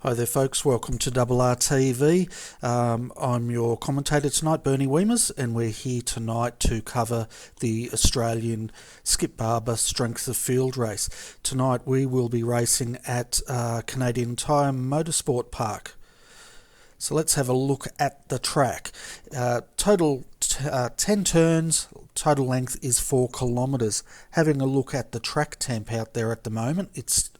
Hi there folks, welcome to RRTV. I'm your commentator tonight, Bernie Weemers, and we're here tonight to cover the Australian Skip Barber Strength of Field race. Tonight we will be racing at Canadian Tire Motorsport Park. So let's have a look at the track. Total 10 turns, total length is 4 kilometres. Having a look at the track temp out there at the moment, it's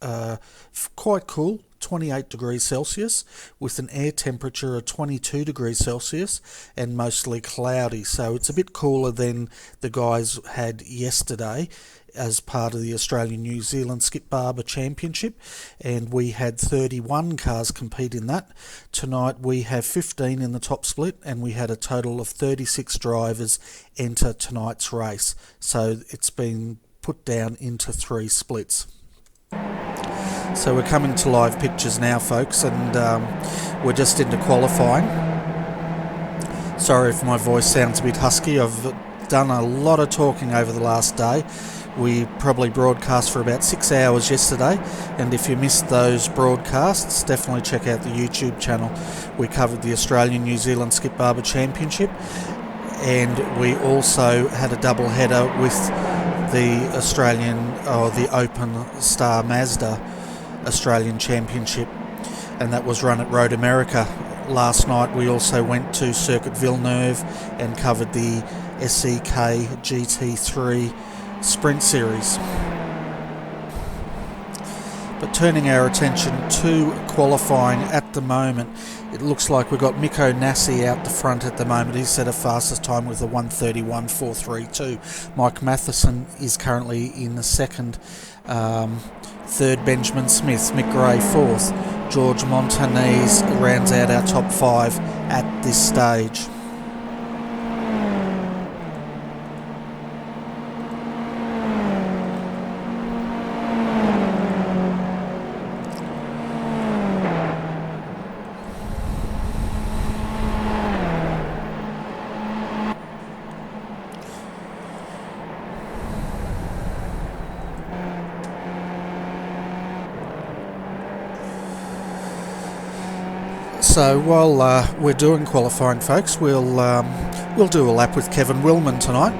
quite cool. 28 degrees Celsius with an air temperature of 22 degrees Celsius and mostly cloudy, so it's a bit cooler than the guys had yesterday as part of the Australian New Zealand Skip Barber Championship, and we had 31 cars compete in that. Tonight we have 15 in the top split, and we had a total of 36 drivers enter tonight's race, so it's been put down into 3 splits. So we're coming to live pictures now, folks, and we're just into qualifying. Sorry if my voice sounds a bit husky. I've done a lot of talking over the last day. We probably broadcast for about 6 hours yesterday, and if you missed those broadcasts, definitely check out the YouTube channel. We covered the Australian New Zealand Skip Barber Championship, and we also had a double header with the the Open Star Mazda Australian Championship, and that was run at Road America. Last night we also went to Circuit Villeneuve and covered the SEK GT3 Sprint Series. But turning our attention to qualifying at the moment, it looks like we've got Mikko Nassi out the front at the moment. He's set a fastest time with a 1:31.432. Mike Matheson is currently in the second. Third, Benjamin Smith. Mick Gray fourth. George Montanese rounds out our top 5 at this stage. So while we're doing qualifying, folks, we'll do a lap with Kevin Willman tonight.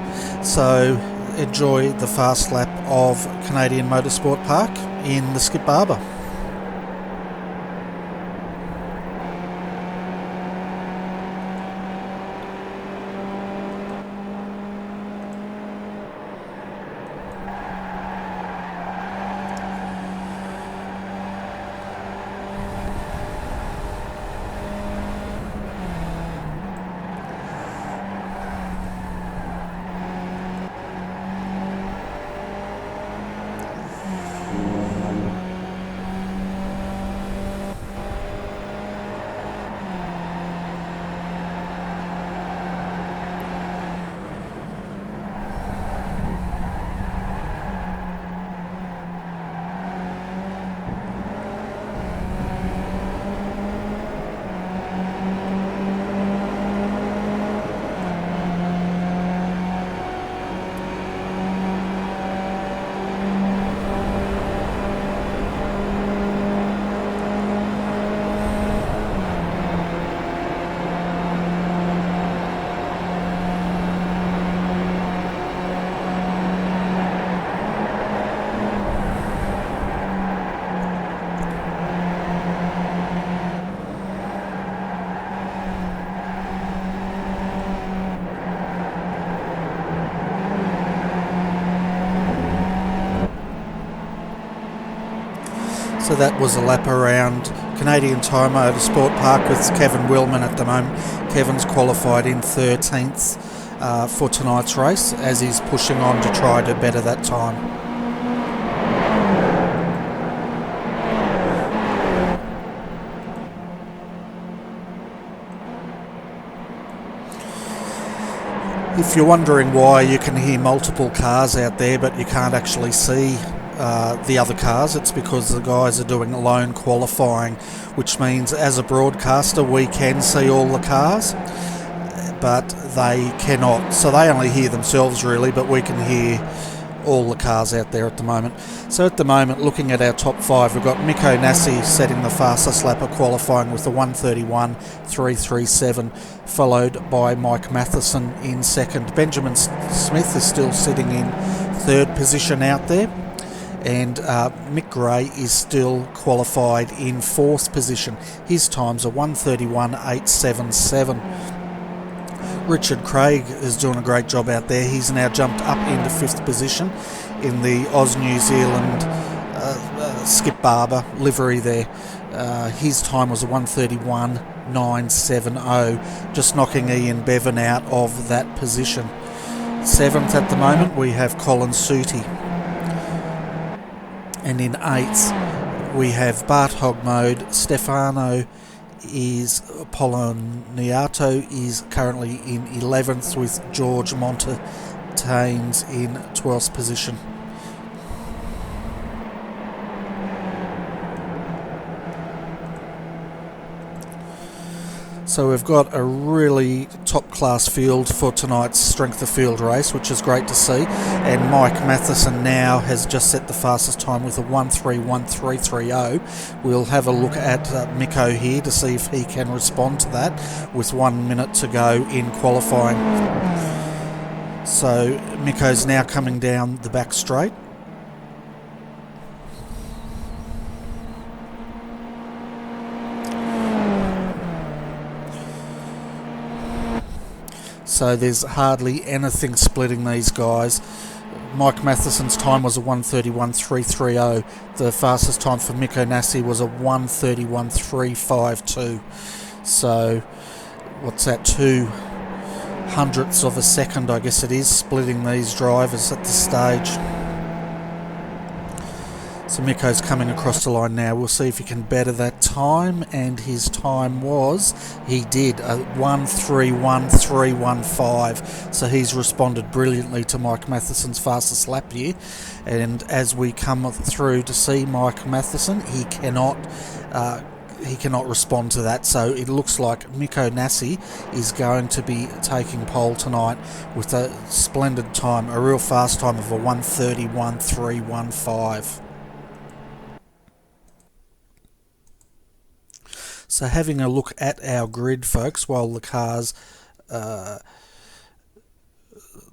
So enjoy the fast lap of Canadian Motorsport Park in the Skip Barber. So that was a lap around Canadian Tire Motorsport Park with Kevin Willman at the moment. Kevin's qualified in 13th for tonight's race, as he's pushing on to try to better that time. If you're wondering why you can hear multiple cars out there but you can't actually see the other cars, it's because the guys are doing lone qualifying, which means as a broadcaster we can see all the cars but they cannot, so they only hear themselves really, but we can hear all the cars out there at the moment. So at the moment, looking at our top 5, we've got Mikko Nassi setting the fastest lap of qualifying with a 1:31.337, followed by Mike Matheson in second. Benjamin Smith is still sitting in third position out there, and Mick Gray is still qualified in fourth position. His time's a 1:31.877. Richard Craig is doing a great job out there. He's now jumped up into fifth position in the Oz New Zealand Skip Barber livery there. His time was a 1:31.970, just knocking Ian Bevan out of that position. Seventh at the moment we have Colin Sooty, and in eighth we have Bart Hogmode. Stefano Poloniato is currently in 11th, with George Montatanes in 12th position. So we've got a really top-class field for tonight's strength of field race, which is great to see. And Mike Matheson now has just set the fastest time with a 1:31.330. We'll have a look at Mikko here to see if he can respond to that with 1 minute to go in qualifying. So Mikko's now coming down the back straight. So there's hardly anything splitting these guys. Mike Matheson's time was a 1:31.330. The fastest time for Mikko Nassi was a 1:31.352. So what's that, 2/100ths of a second, I guess it is, splitting these drivers at this stage. So Mikko's coming across the line now. We'll see if he can better that time, and his time was, he did, a 1:31.315. So he's responded brilliantly to Mike Matheson's fastest lap here. And as we come through to see Mike Matheson, he cannot respond to that. So it looks like Mikko Nassi is going to be taking pole tonight with a splendid time, a real fast time of a 1:31.315. So having a look at our grid, folks, while the cars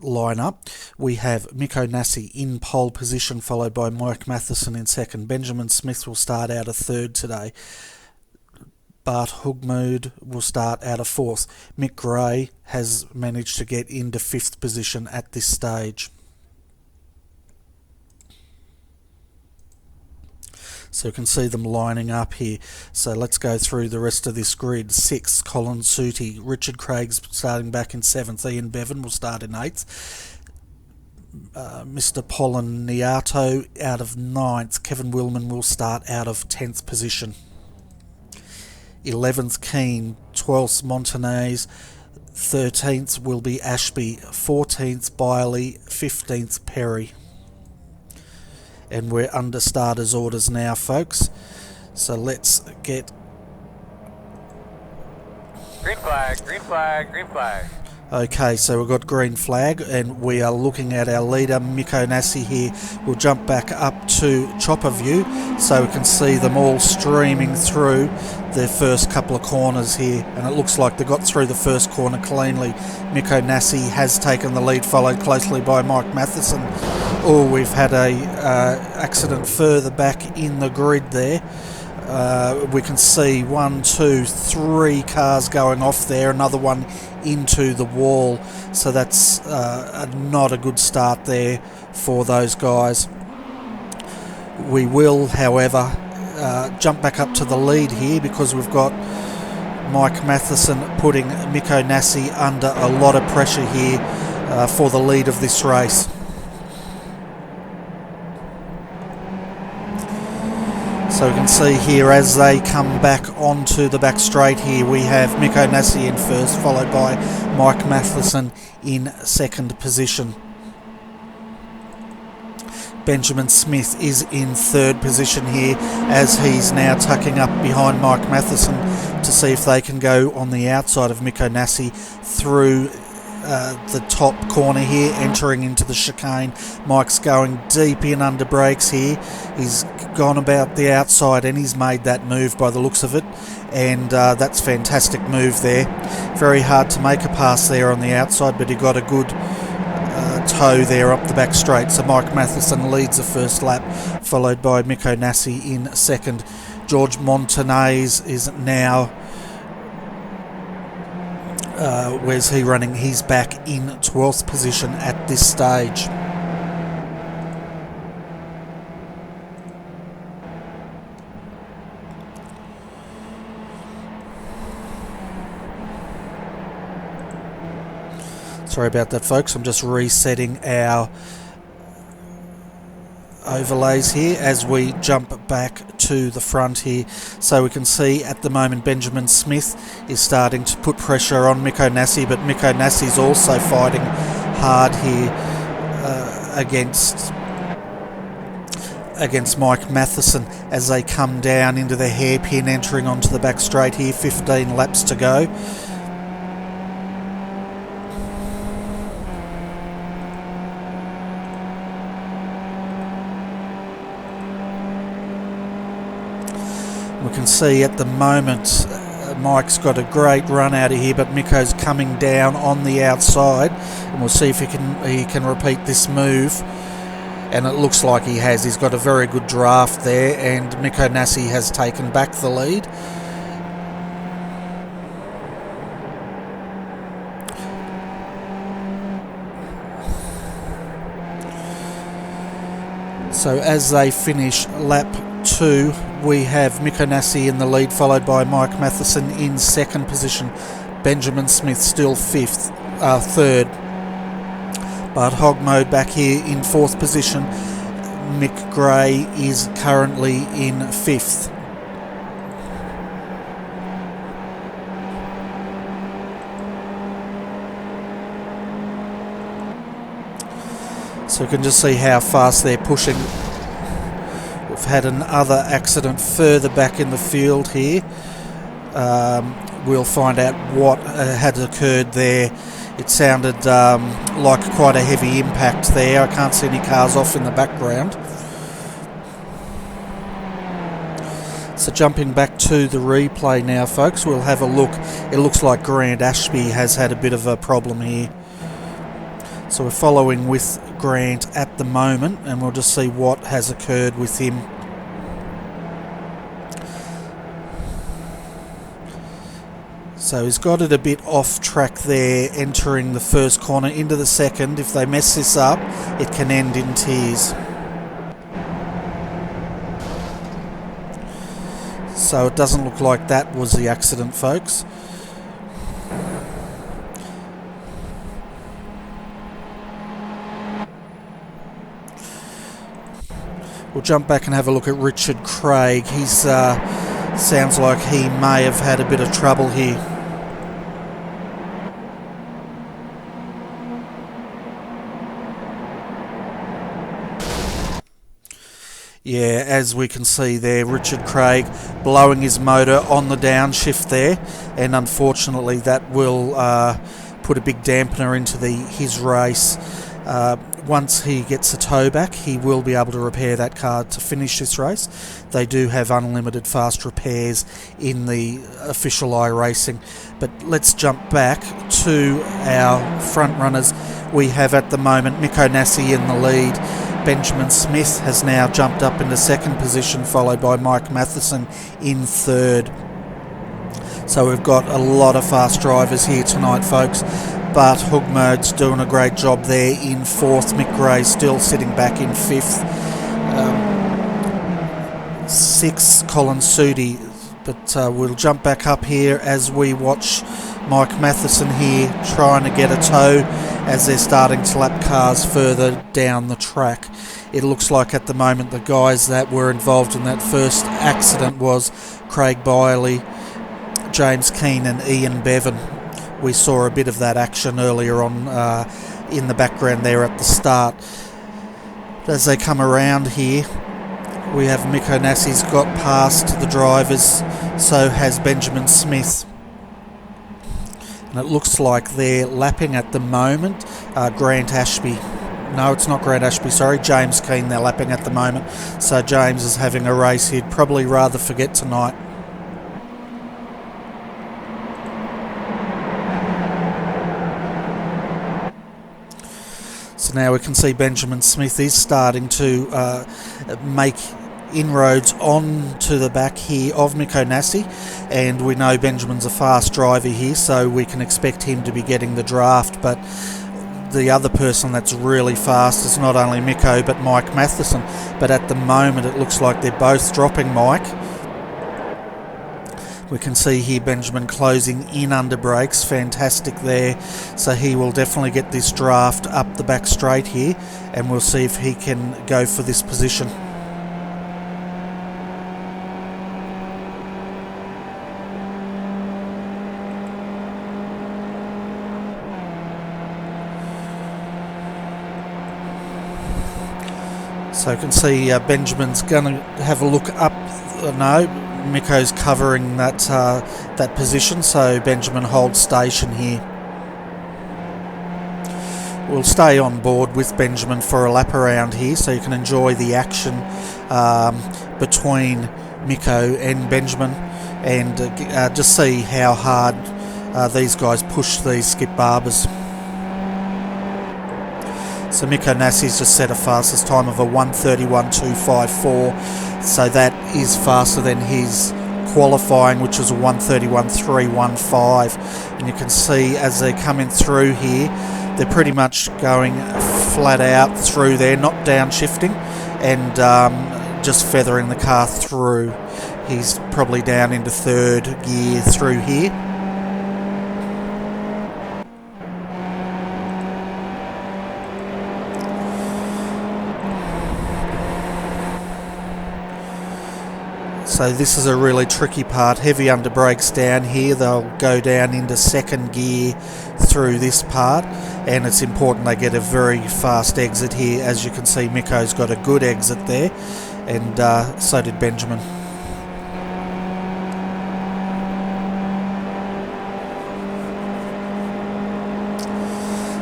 line up, we have Mikko Nassi in pole position, followed by Mike Matheson in second. Benjamin Smith will start out of third today. Bart Hogmode will start out of fourth. Mick Gray has managed to get into fifth position at this stage. So you can see them lining up here. So let's go through the rest of this grid. Sixth, Colin Sooty. Richard Craig's starting back in seventh. Ian Bevan will start in eighth. Mr. Poloniato out of ninth. Kevin Willman will start out of 10th position. 11th, Keane. 12th, Montanez. 13th will be Ashby. 14th, Biley. 15th, Perry. And we're under starters orders now, folks. So let's get... Green flag, green flag, green flag. Okay, so we've got green flag, and we are looking at our leader, Mikko Nassi here. We'll jump back up to chopper view so we can see them all streaming through their first couple of corners here. And it looks like they got through the first corner cleanly. Mikko Nassi has taken the lead, followed closely by Mike Matheson. Oh, we've had a accident further back in the grid there. We can see 1, 2, 3 cars going off there, another one into the wall. So that's not a good start there for those guys. We will, however, jump back up to the lead here, because we've got Mike Matheson putting Mikko Nassi under a lot of pressure here for the lead of this race. So we can see here as they come back onto the back straight here, we have Mikko Nassi in first, followed by Mike Matheson in second position. Benjamin Smith is in third position here, as he's now tucking up behind Mike Matheson to see if they can go on the outside of Mikko Nassi through the top corner here, entering into the chicane. Mike's going deep in under brakes here. He's gone about the outside and he's made that move by the looks of it, and that's a fantastic move there. Very hard to make a pass there on the outside, but he got a good toe there up the back straight. So Mike Matheson leads the first lap, followed by Mikko Nassi in second. George Montanez is now, where's he running? He's back in 12th position at this stage. Sorry about that, folks. I'm just resetting our overlays here as we jump back to the front here. So we can see at the moment Benjamin Smith is starting to put pressure on Mikko Nassi, but Mikko Nassi is also fighting hard here against Mike Matheson as they come down into the hairpin, entering onto the back straight here. 15 laps to go. We can see at the moment Mike's got a great run out of here, but Mikko's coming down on the outside, and we'll see if he can repeat this move. And it looks like he has. He's got a very good draft there, and Mikko Nassi has taken back the lead. So as they finish lap 2, we have Mikko Nassi in the lead, followed by Mike Matheson in second position. Benjamin Smith still third. Bart Hogmode back here in 4th position. Mick Gray is currently in 5th. So you can just see how fast they're pushing. We've had another accident further back in the field here. We'll find out what had occurred there. It sounded like quite a heavy impact there. I can't see any cars off in the background. So jumping back to the replay now, folks, we'll have a look. It looks like Grant Ashby has had a bit of a problem here. So we're following with Grant at the moment, and we'll just see what has occurred with him. So he's got it a bit off track there, entering the first corner into the second. If they mess this up, it can end in tears. So it doesn't look like that was the accident, folks. We'll jump back and have a look at Richard Craig. He's sounds like he may have had a bit of trouble here. Yeah, as we can see there, Richard Craig blowing his motor on the downshift there, and unfortunately that will put a big dampener into his race. Once he gets a tow back, he will be able to repair that car to finish this race. They do have unlimited fast repairs in the official iRacing. But let's jump back to our front runners. We have at the moment Mikko Nassi in the lead. Benjamin Smith has now jumped up into second position, followed by Mike Matheson in third. So we've got a lot of fast drivers here tonight, folks. Bart Hogmode's doing a great job there in fourth. Mick Gray still sitting back in fifth. Sixth, Colin Sudi. But we'll jump back up here as we watch Mike Matheson here trying to get a tow as they're starting to lap cars further down the track. It looks like at the moment the guys that were involved in that first accident was Craig Byerly, James Keane and Ian Bevan. We saw a bit of that action earlier on in the background there at the start. As they come around here, we have Mikko Nassi's got past the drivers, so has Benjamin Smith. And it looks like they're lapping at the moment Grant Ashby. No, it's not Grant Ashby, sorry, James Keane they're lapping at the moment. So James is having a race he'd probably rather forget tonight. So now we can see Benjamin Smith is starting to make inroads on to the back here of Miko Nassi, and we know Benjamin's a fast driver here, so we can expect him to be getting the draft. But the other person that's really fast is not only Miko but Mike Matheson, but at the moment it looks like they're both dropping Mike. We can see here Benjamin closing in under brakes, fantastic there, so he will definitely get this draft up the back straight here, and we'll see if he can go for this position. So you can see Benjamin's going to have a look up. No, Miko's covering that that position, so Benjamin holds station here. We'll stay on board with Benjamin for a lap around here, so you can enjoy the action between Miko and Benjamin, and just see how hard these guys push these skip barbers. So Miko Nassi's just set a fastest time of a 1:31.254, so that is faster than his qualifying, which was a 1:31.315. And you can see as they're coming through here, they're pretty much going flat out through there, not downshifting, and just feathering the car through. He's probably down into third gear through here. So this is a really tricky part. Heavy under brakes down here. They'll go down into second gear through this part, and it's important they get a very fast exit here. As you can see, Miko's got a good exit there, and so did Benjamin.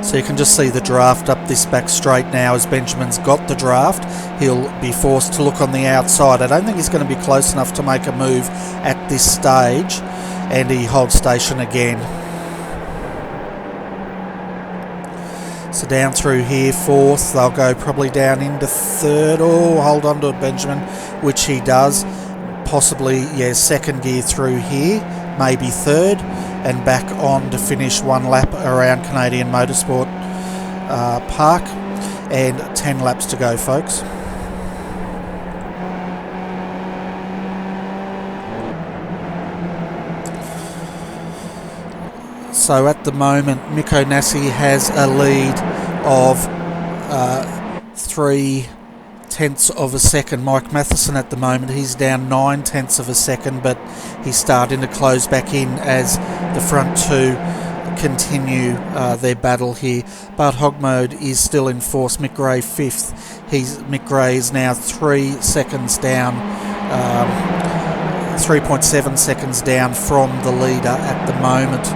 So you can just see the draft up this back straight now. As Benjamin's got the draft, he'll be forced to look on the outside. I don't think he's going to be close enough to make a move at this stage, and he holds station again. So down through here, fourth, they'll go probably down into third. Oh, hold on to it, Benjamin, which he does. Possibly, yeah, second gear through here, maybe third, and back on to finish one lap around Canadian Motorsport Park, and 10 laps to go, folks. So at the moment, Miko Nassi has a lead of 3/10 of a second. Mike Matheson at the moment, he's down 9/10 of a second, but he's starting to close back in as the front two continue their battle here. Bart Hogmode is still in force. Mick Gray fifth. Mick Gray is now 3 seconds down, 3.7 seconds down from the leader at the moment.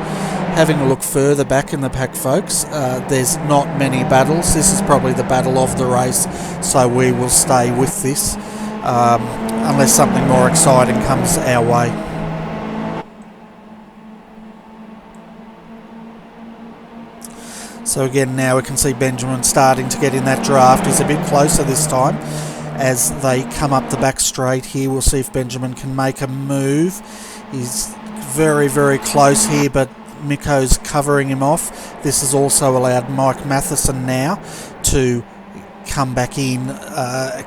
Having a look further back in the pack, folks, there's not many battles. This is probably the battle of the race, so we will stay with this unless something more exciting comes our way. So again, now we can see Benjamin starting to get in that draft. He's a bit closer this time as they come up the back straight here. We'll see if Benjamin can make a move. He's very, very close here, but Miko's covering him off. This has also allowed Mike Matheson now to come back in,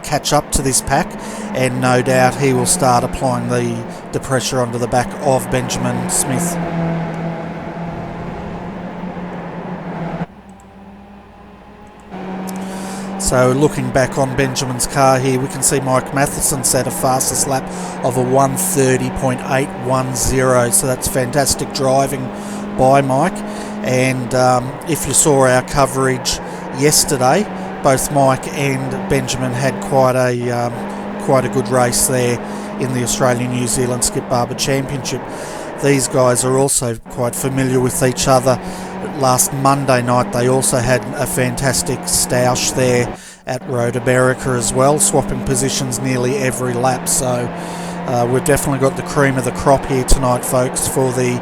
catch up to this pack, and no doubt he will start applying the pressure onto the back of Benjamin Smith. So looking back on Benjamin's car here, we can see Mike Matheson set a fastest lap of a 1:30.810, so that's fantastic driving by Mike. And if you saw our coverage yesterday, both Mike and Benjamin had quite a good race there in the Australian New Zealand Skip Barber Championship. these guys are also quite familiar with each other. Last Monday night they also had a fantastic stoush there at Road America as well, swapping positions nearly every lap. So we've definitely got the cream of the crop here tonight, folks, for the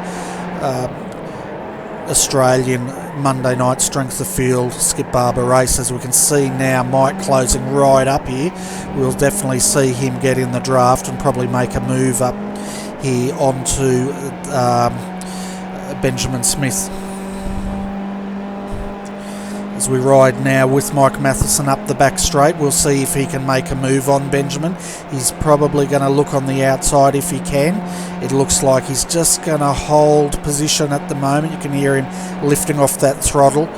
Australian Monday night strength of field Skip Barber race. As we can see now, Mike closing right up here. We'll definitely see him get in the draft and probably make a move up here onto Benjamin Smith. As we ride now with Mike Matheson up the back straight, we'll see if he can make a move on Benjamin. He's probably going to look on the outside if he can. It looks like he's just going to hold position at the moment. You can hear him lifting off that throttle,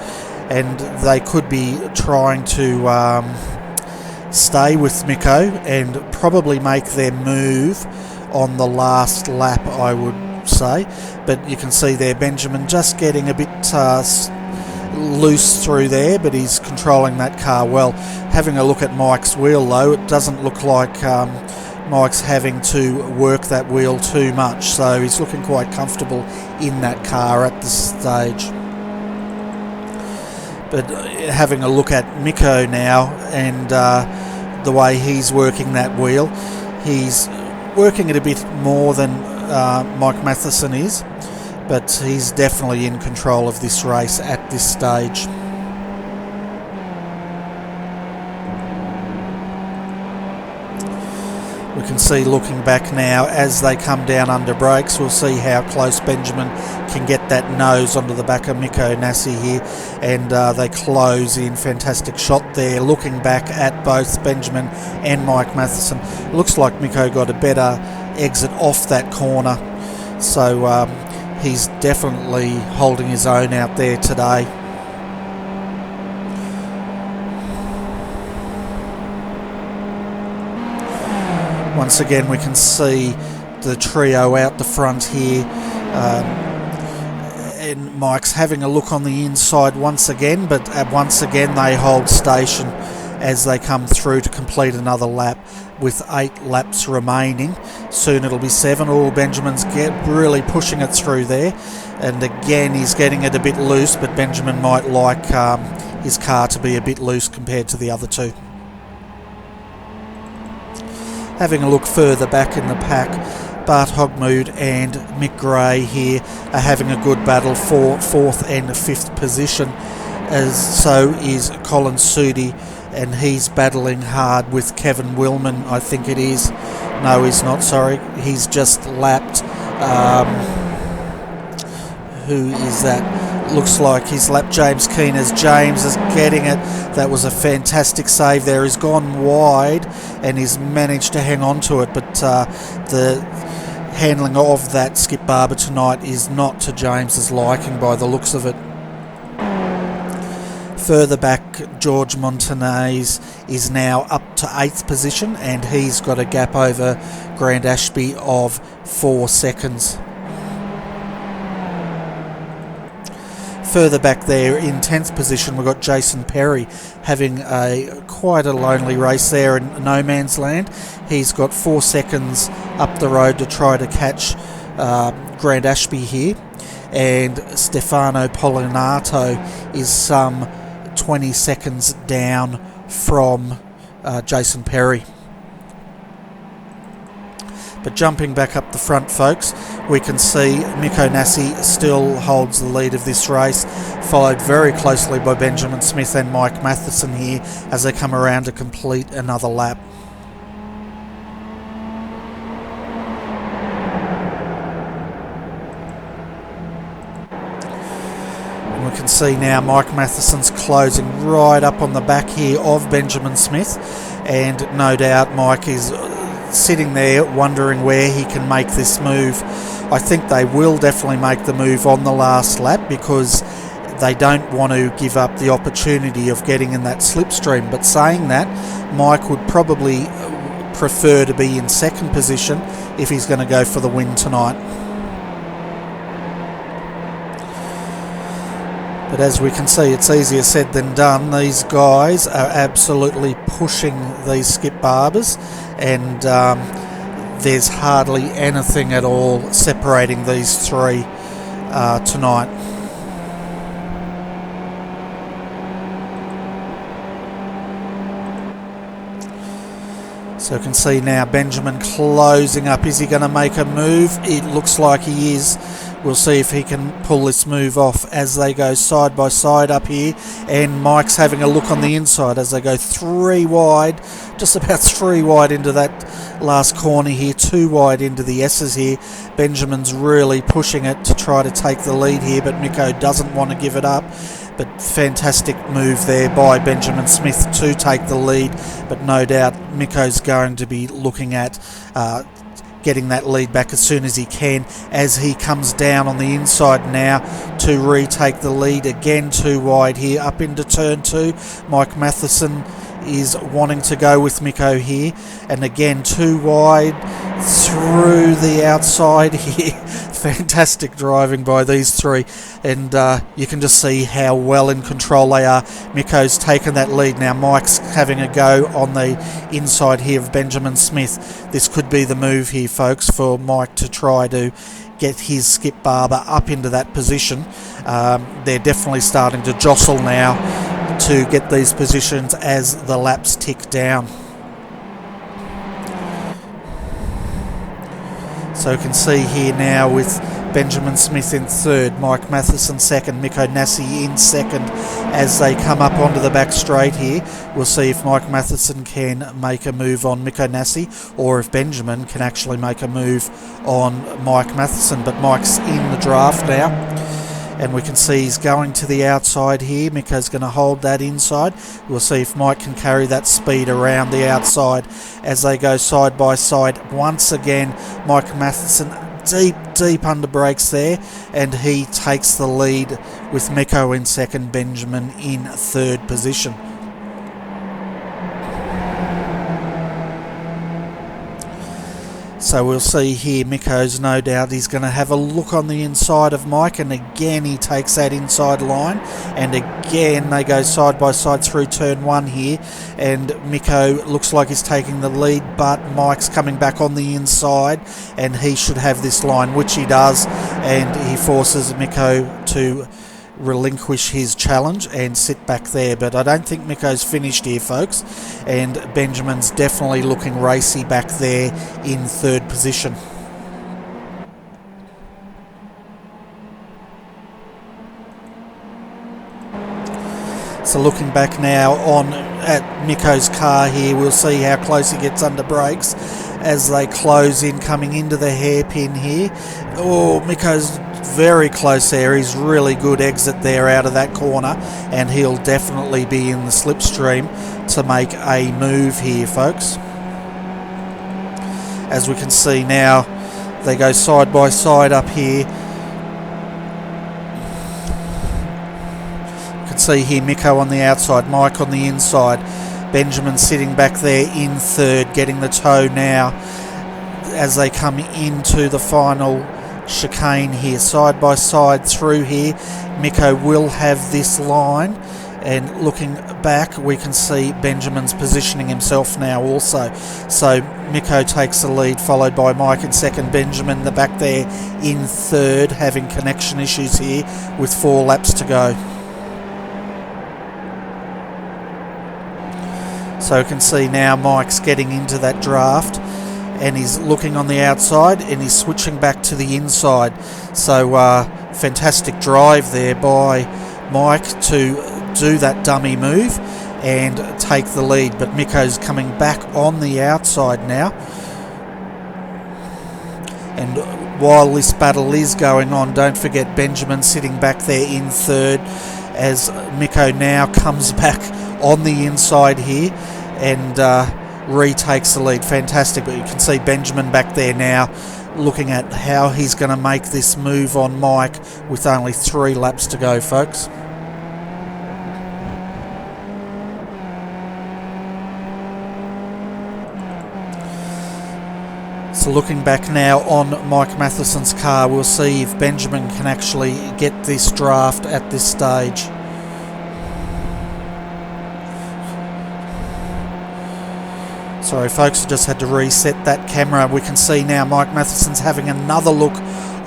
and they could be trying to stay with Miko and probably make their move on the last lap, I would say. But you can see there Benjamin just getting a bit loose through there, but he's controlling that car well. Having a look at Mike's wheel though, it doesn't look like Mike's having to work that wheel too much, so he's looking quite comfortable in that car at this stage. But having a look at Miko now and the way he's working that wheel, he's working it a bit more than Mike Matheson is, but he's definitely in control of this race at this stage. We can see, looking back now, as they come down under brakes, we'll see how close Benjamin can get that nose onto the back of Miko Nassi here, and they close in. Fantastic shot there, looking back at both Benjamin and Mike Matheson. Looks like Miko got a better exit off that corner, so he's definitely holding his own out there today. Once again, we can see the trio out the front here, and Mike's having a look on the inside once again, but once again they hold station as they come through to complete another lap with 8 laps remaining. Soon it'll be 7. Oh, Benjamin's really pushing it through there, and again he's getting it a bit loose, but Benjamin might like his car to be a bit loose compared to the other two. Having a look further back in the pack, Bart Hogmood and Mick Gray here are having a good battle for 4th and 5th position, as so is Colin Sudi, and he's battling hard with Kevin Willman, I think it is. No, he's not, sorry. He's just lapped. Who is that? Looks like he's lapped James Keane, as James is getting it. That was a fantastic save there. He's gone wide and he's managed to hang on to it, but the handling of that Skip Barber tonight is not to James's liking by the looks of it. Further back, George Montanez is now up to 8th position, and he's got a gap over Grant Ashby of 4 seconds. Further back there in 10th position, we've got Jason Perry having quite a lonely race there in no man's land. He's got 4 seconds up the road to try to catch Grant Ashby here, and Stefano Polinato is some 20 seconds down from Jason Perry. But jumping back up the front, folks, we can see Miko Nassi still holds the lead of this race, followed very closely by Benjamin Smith and Mike Matheson here as they come around to complete another lap. And we can see now Mike Matheson's closing right up on the back here of Benjamin Smith, and no doubt Mike is sitting there wondering where he can make this move. I think they will definitely make the move on the last lap, because they don't want to give up the opportunity of getting in that slipstream. But saying that, Mike would probably prefer to be in 2nd position if he's going to go for the win tonight. But as we can see, it's easier said than done. These guys are absolutely pushing these Skip Barbers, and there's hardly anything at all separating these three tonight. So you can see now Benjamin closing up. Is he going to make a move? It looks like he is. We'll see if he can pull this move off as they go side by side up here. And Mike's having a look on the inside as they go 3 wide, just about 3 wide into that last corner here, 2 wide into the S's here. Benjamin's really pushing it to try to take the lead here, but Miko doesn't want to give it up. But fantastic move there by Benjamin Smith to take the lead. But no doubt Miko's going to be looking at getting that lead back as soon as he can, as he comes down on the inside now to retake the lead. Again 2 wide here up into turn 2. Mike Matheson is wanting to go with Miko here, and again 2 wide through the outside here. Fantastic driving by these three, and you can just see how well in control they are. Miko's taken that lead now. Mike's having a go on the inside here of Benjamin Smith. This could be the move here, folks, for Mike to try to get his Skip Barber up into that position. They're definitely starting to jostle now to get these positions as the laps tick down. So you can see here now with Benjamin Smith in third, Mike Matheson second, Miko Nassi in second as they come up onto the back straight here. We'll see if Mike Matheson can make a move on Miko Nassi, or if Benjamin can actually make a move on Mike Matheson. But Mike's in the draft now, and we can see he's going to the outside here. Miko's going to hold that inside. We'll see if Mike can carry that speed around the outside as they go side by side. Once again, Mike Matheson deep under brakes there, and he takes the lead with Miko in second, Benjamin in third position. So we'll see here, Miko's no doubt he's going to have a look on the inside of Mike, and again he takes that inside line, and again they go side by side through turn 1 here, and Miko looks like he's taking the lead, but Mike's coming back on the inside, and he should have this line, which he does, and he forces Miko to relinquish his challenge and sit back there. But I don't think Miko's finished here, folks, and Benjamin's definitely looking racy back there in third position. So looking back now on at Miko's car here, we'll see how close he gets under brakes as they close in, coming into the hairpin here. Oh, Miko's very close there. He's really good exit there out of that corner, and he'll definitely be in the slipstream to make a move here, folks. As we can see now, they go side by side up here. You can see here Miko on the outside, Mike on the inside, Benjamin sitting back there in third, getting the toe now as they come into the final chicane here, side by side through here. Miko will have this line, and looking back we can see Benjamin's positioning himself now also. So Miko takes the lead, followed by Mike in second, Benjamin the back there in third, having connection issues here with 4 laps to go. So you can see now Mike's getting into that draft, and he's looking on the outside, and he's switching back to the inside. So fantastic drive there by Mike to do that dummy move and take the lead. But Miko's coming back on the outside now, and while this battle is going on, don't forget Benjamin sitting back there in third, as Miko now comes back on the inside here and retakes the lead. Fantastic. But you can see Benjamin back there now looking at how he's going to make this move on Mike with only 3 laps to go, folks. So looking back now on Mike Matheson's car, we'll see if Benjamin can actually get this draft at this stage. Sorry folks, I just had to reset that camera. We can see now Mike Matheson's having another look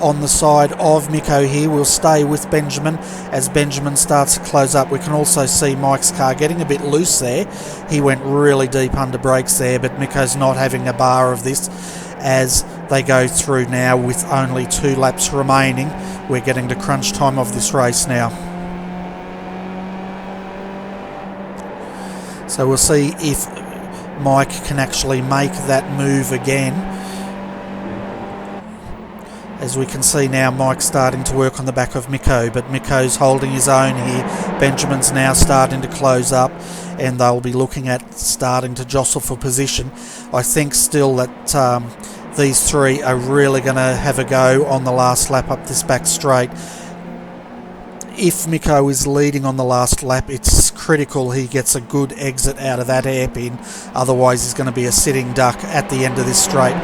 on the side of Miko here. We'll stay with Benjamin as Benjamin starts to close up. We can also see Mike's car getting a bit loose there. He went really deep under brakes there, but Miko's not having a bar of this as they go through now with only 2 laps remaining. We're getting to crunch time of this race now. So we'll see if Mike can actually make that move again. As we can see now, Mike's starting to work on the back of Miko, but Miko's holding his own here. Benjamin's now starting to close up, and they'll be looking at starting to jostle for position. I think still that these three are really going to have a go on the last lap up this back straight. If Miko is leading on the last lap, it's critical he gets a good exit out of that hairpin, otherwise he's going to be a sitting duck at the end of this straight.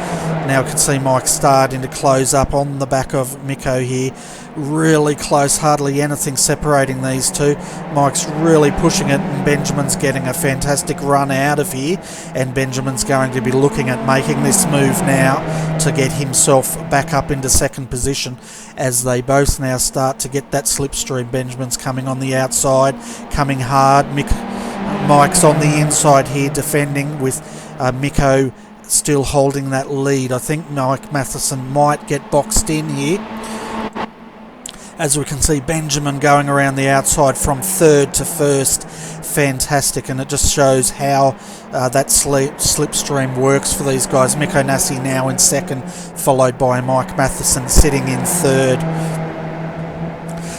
Now we can see Mike starting to close up on the back of Miko here. Really close, hardly anything separating these two. Mike's really pushing it, and Benjamin's getting a fantastic run out of here, and Benjamin's going to be looking at making this move now to get himself back up into second position as they both now start to get that slipstream. Benjamin's coming on the outside, coming hard. Mike's on the inside here defending with Miko still holding that lead. I think Mike Matheson might get boxed in here. As we can see, Benjamin going around the outside from third to first. Fantastic, and it just shows how that slipstream works for these guys. Miko Nassi now in second, followed by Mike Matheson sitting in third.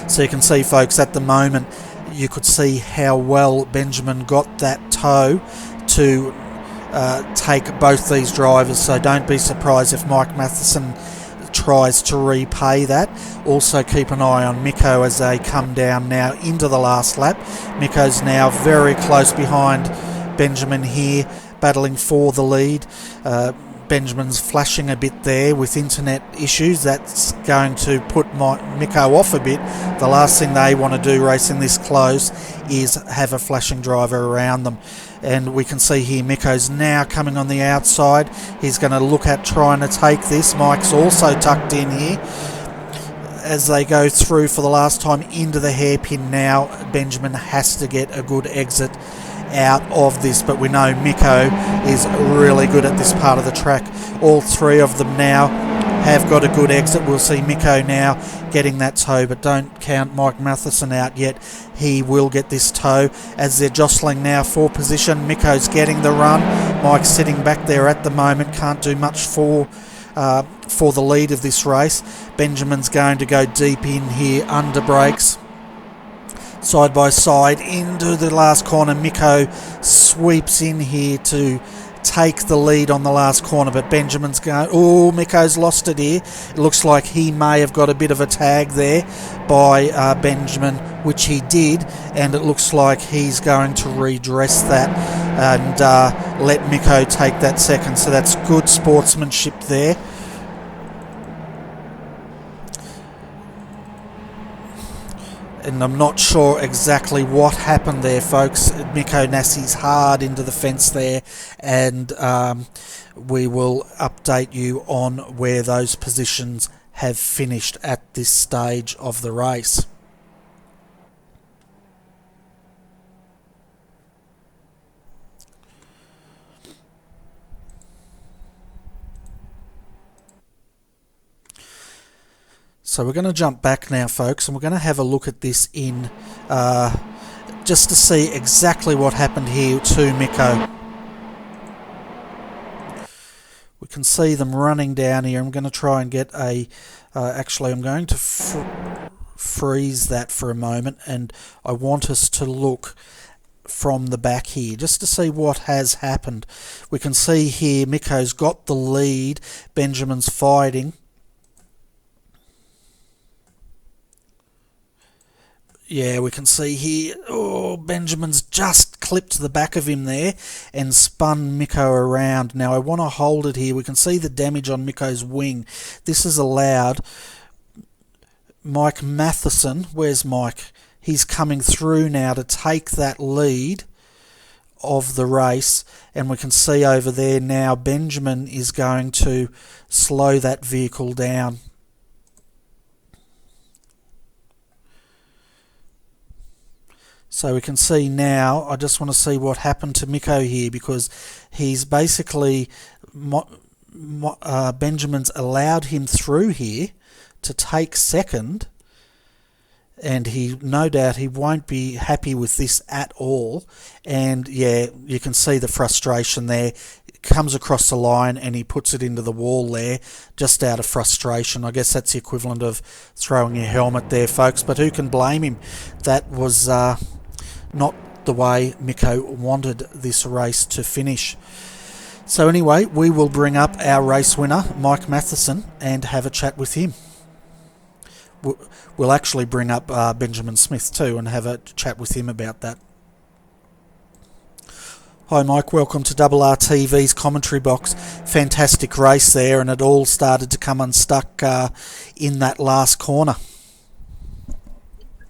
So you can see, folks, at the moment, you could see how well Benjamin got that toe to take both these drivers. So don't be surprised if Mike Matheson tries to repay that. Also keep an eye on Miko as they come down now into the last lap. Miko's now very close behind Benjamin here, battling for the lead. Benjamin's flashing a bit there with internet issues. That's going to put Miko off a bit. The last thing they want to do racing this close is have a flashing driver around them. And we can see here Miko's now coming on the outside. He's going to look at trying to take this. Mike's also tucked in here as they go through for the last time into the hairpin now. Benjamin has to get a good exit out of this, but we know Miko is really good at this part of the track. All three of them now have got a good exit. We'll see Miko now getting that toe, but don't count Mike Matheson out yet. He will get this toe as they're jostling now for position. Miko's getting the run. Mike's sitting back there at the moment, can't do much for the lead of this race. Benjamin's going to go deep in here under brakes. Side by side into the last corner. Miko sweeps in here to take the lead on the last corner, but Benjamin's going, oh, Miko's lost it here. It looks like he may have got a bit of a tag there by Benjamin, which he did, and it looks like he's going to redress that and let Miko take that second. So that's good sportsmanship there. And I'm not sure exactly what happened there, folks. Miko Nassi's hard into the fence there, and we will update you on where those positions have finished at this stage of the race. So we're going to jump back now, folks, and we're going to have a look at this in just to see exactly what happened here to Miko. We can see them running down here. I'm going to try and get a... actually, I'm going to freeze that for a moment, and I want us to look from the back here just to see what has happened. We can see here Miko's got the lead. Benjamin's fighting. Yeah, we can see here, oh, Benjamin's just clipped the back of him there and spun Miko around. Now I want to hold it here. We can see the damage on Miko's wing. This has allowed Mike Matheson, where's Mike? He's coming through now to take that lead of the race, and we can see over there now Benjamin is going to slow that vehicle down. So we can see now, I just want to see what happened to Miko here, because he's basically, Benjamin's allowed him through here to take second, and he, no doubt, he won't be happy with this at all. And yeah, you can see the frustration there. It comes across the line and he puts it into the wall there, just out of frustration. I guess that's the equivalent of throwing your helmet there, folks, but who can blame him? That was not the way Miko wanted this race to finish. So anyway, we will bring up our race winner, Mike Matheson, and have a chat with him. We'll actually bring up Benjamin Smith too and have a chat with him about that. Hi Mike, welcome to RRTV's commentary box. Fantastic race there, and it all started to come unstuck in that last corner.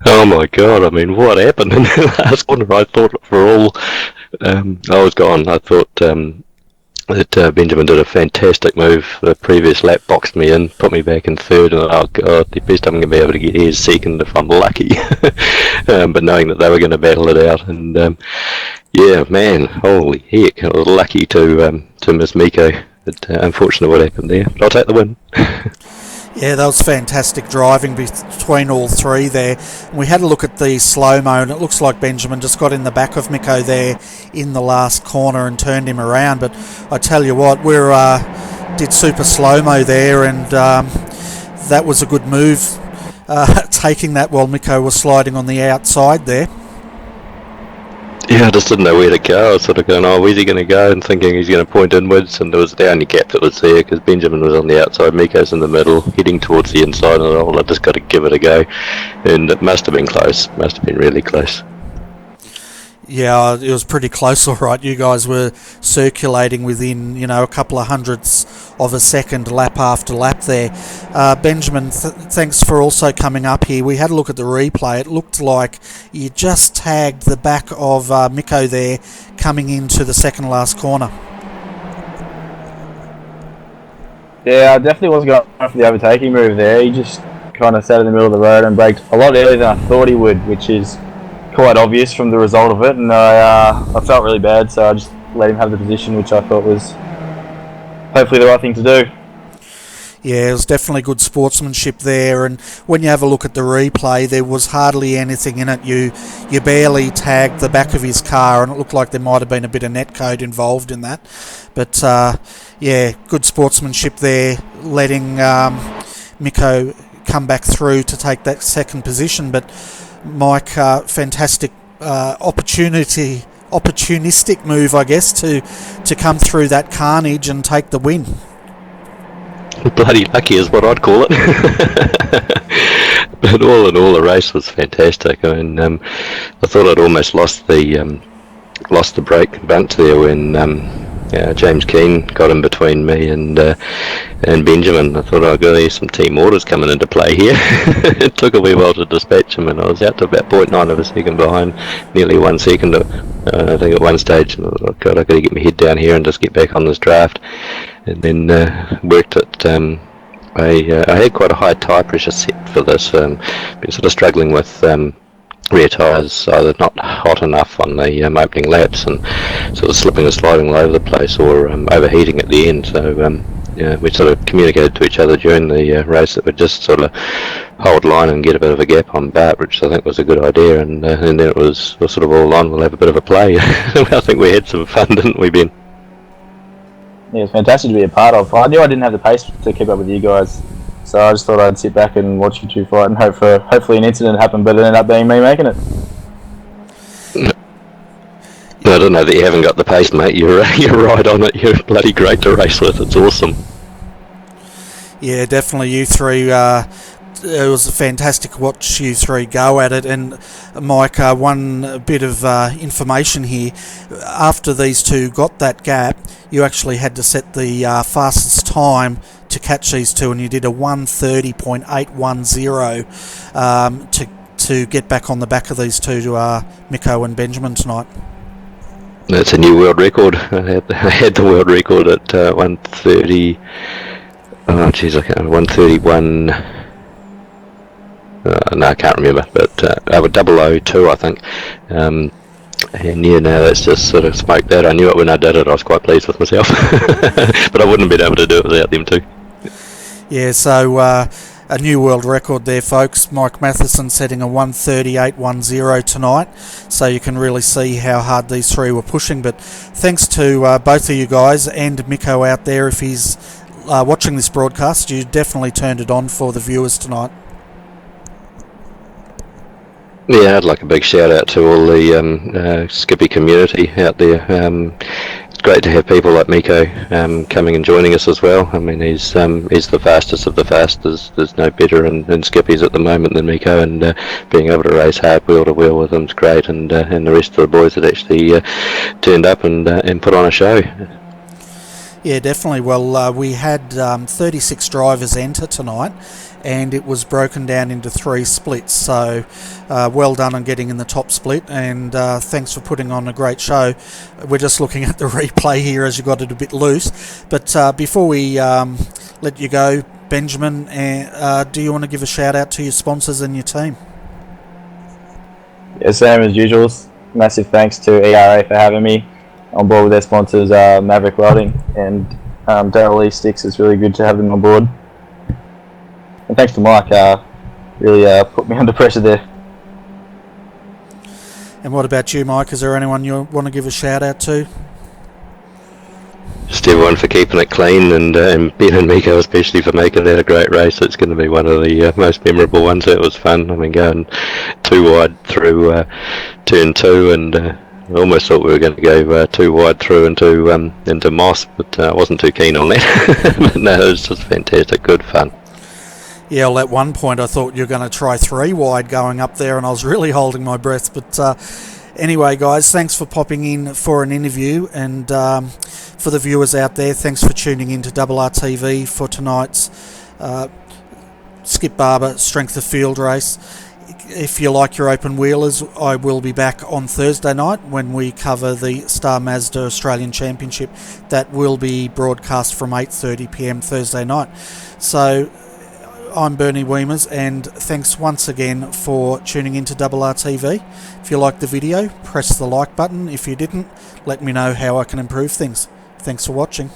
Oh my God, I mean, what happened in the last corner? I thought for all I was gone. I thought that Benjamin did a fantastic move. The previous lap boxed me in, put me back in third, and oh God, the best I'm going to be able to get here is second if I'm lucky. But knowing that they were going to battle it out, and yeah, man, holy heck, I was lucky to miss Miko. But unfortunate what happened there. But I'll take the win. Yeah, that was fantastic driving between all three there. We had a look at the slow-mo, and it looks like Benjamin just got in the back of Miko there in the last corner and turned him around. But I tell you what, we did super slow-mo there, and that was a good move, taking that while Miko was sliding on the outside there. Yeah, I just didn't know where to go. I was sort of going, oh, where's he going to go? And thinking he's going to point inwards, and there was the only gap that was there because Benjamin was on the outside, Miko's in the middle, heading towards the inside, and I thought, I just got to give it a go. And it must have been close, must have been really close. Yeah, it was pretty close, all right. You guys were circulating within, a couple of hundredths of a second, lap after lap there. Benjamin, thanks for also coming up here. We had a look at the replay. It looked like you just tagged the back of Miko there coming into the second last corner. Yeah, I definitely wasn't going for the overtaking move there. He just kind of sat in the middle of the road and braked a lot earlier than I thought he would, which is quite obvious from the result of it, and I felt really bad, so I just let him have the position, which I thought was hopefully the right thing to do. Yeah, it was definitely good sportsmanship there, and when you have a look at the replay, there was hardly anything in it. You barely tagged the back of his car, and it looked like there might have been a bit of netcode involved in that. But yeah, good sportsmanship there, letting Miko come back through to take that second position. But Mike, fantastic opportunistic move, I guess, to come through that carnage and take the win. Bloody lucky is what I'd call it. But all in all, the race was fantastic. I mean, I thought I'd almost lost the brake bunch there when James Keane got in between me and Benjamin. I thought, I've got some team orders coming into play here. It took a wee while to dispatch him, and I was out to about 0.9 of a second behind, nearly 1 second. I think at one stage, I thought, God, I've got to get my head down here and just get back on this draft. And then worked it. I had quite a high tyre pressure set for this. Been sort of struggling with rear tyres, either not hot enough on the opening laps and sort of slipping and sliding all over the place, or overheating at the end. So we sort of communicated to each other during the race that we'd just sort of hold line and get a bit of a gap on Bart, which I think was a good idea. And then it was sort of all on. We'll have a bit of a play. I think we had some fun, didn't we, Ben? Yeah, it's fantastic to be a part of. I knew I didn't have the pace to keep up with you guys, so I just thought I'd sit back and watch you two fight and hopefully an incident happened, but it ended up being me making it. I don't know that you haven't got the pace, mate. You're right on it. You're bloody great to race with. It's awesome. Yeah, definitely. You three, it was fantastic to watch you three go at it. And Mike, one bit of information here. After these two got that gap, you actually had to set the fastest time to catch these two, and you did a 1:30.810 to get back on the back of these two, to Miko and Benjamin tonight. That's a new world record. I had the world record at 130. Oh, geez, I can't. 131. No, I can't remember. But I would 002, I think. And yeah, no, that's just sort of smoked that. I knew it when I did it. I was quite pleased with myself. But I wouldn't have been able to do it without them too. Yeah, so a new world record there, folks. Mike Matheson setting a 138.10 tonight, so you can really see how hard these three were pushing. But thanks to both of you guys and Miko out there, if he's watching this broadcast, you definitely turned it on for the viewers tonight. Yeah, I'd like a big shout out to all the Skippy community out there. It's great to have people like Miko coming and joining us as well. I mean, he's the fastest of the fast. There's no better in Skippies at the moment than Miko, and being able to race hard wheel to wheel with him's great. And the rest of the boys that actually turned up and put on a show. Yeah, definitely. Well, we had 36 drivers enter tonight, and it was broken down into 3 splits. So well done on getting in the top split, and thanks for putting on a great show. We're just looking at the replay here as you got it a bit loose. But before we let you go, Benjamin, do you want to give a shout out to your sponsors and your team? Yeah, same as usual. Massive thanks to ERA for having me on board with their sponsors, Maverick Welding and Daryl Lee Sticks. It's really good to have them on board. And thanks to Mike, really put me under pressure there. And what about you, Mike? Is there anyone you want to give a shout out to? Just everyone for keeping it clean, and Ben and Miko especially for making that a great race. It's going to be one of the most memorable ones. It was fun. I mean, going 2 wide through turn 2, and I almost thought we were going to go 2 wide through into Moss, but I wasn't too keen on that. But no, it was just fantastic, good fun. Yeah, well, at one point I thought you were going to try 3 wide going up there, and I was really holding my breath. But anyway, guys, thanks for popping in for an interview, and for the viewers out there, thanks for tuning in to RRTV for tonight's Skip Barber Strength of Field race. If you like your open wheelers, I will be back on Thursday night when we cover the Star Mazda Australian Championship. That will be broadcast from 8:30pm Thursday night. So I'm Bernie Weemers, and thanks once again for tuning into RRTV. If you liked the video, press the like button. If you didn't, let me know how I can improve things. Thanks for watching.